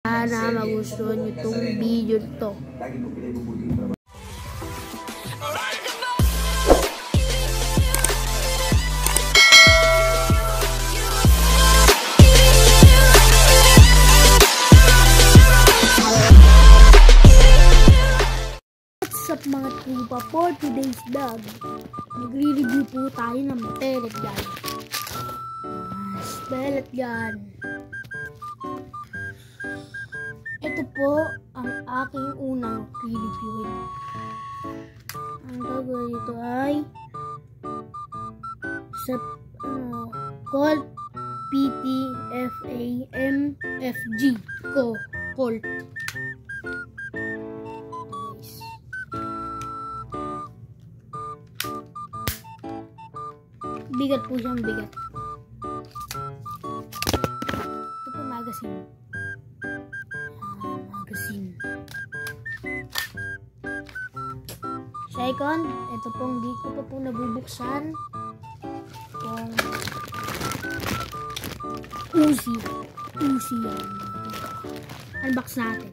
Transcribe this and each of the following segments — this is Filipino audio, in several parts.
Sana magustuhan nyo itong video to. What's up mga trupa, for today's vlog, magre-review po tayo ng pellet gun. Pellet gun. Ito po ang aking unang re-reviewin. Ang gagawin ito ay sa Colt PT-FAMFG Colt. Bigat po siyang bigat. Ito po magazine. Magazine. Second, ito pong di ko pa po nabubuksan. Itong Uzi. Uzi yan. Unbox natin.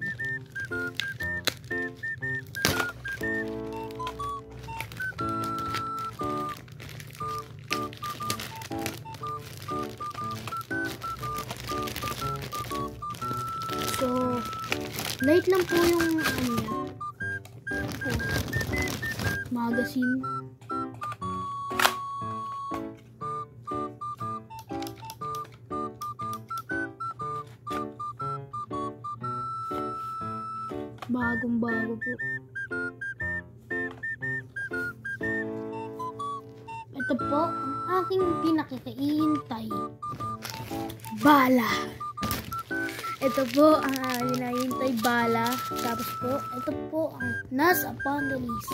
So, light lang po yung magazine. Bagong-bago po. Ito po ang aking pinakikahihintay. Bala. Ito po ang hinahintay, bala. Tapos po, ito po ang nasa pandalis.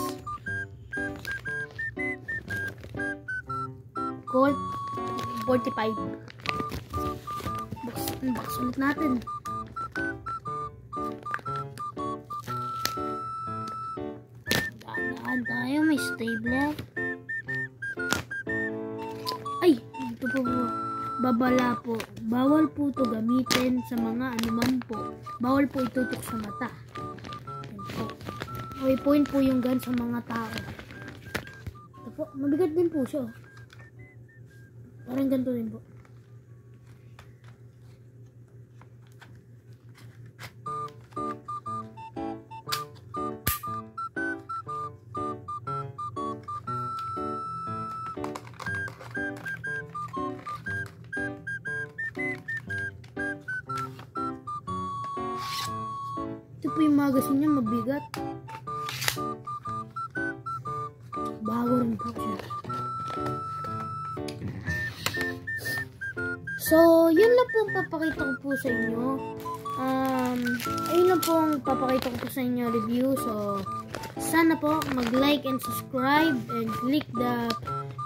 Colt 45. Box ulit natin. Daan tayo, may stapler. Ay, ito po po. Babala po. Bawal po ito gamitin sa mga anuman po. Bawal po itutok sa mata. May point po yung gun sa mga tao. Ito po, mabigat din po siya. Parang ganito din po. Ito po yung magazine niya, mabigat. Bago rin po siya. So, yun lang po ang papakita ko po sa inyo. Ayun lang po ang papakita ko po sa inyo review. So, sana po mag-like and subscribe and click the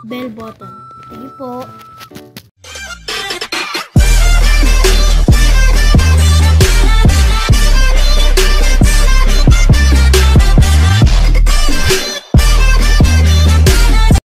bell button. Thank you po.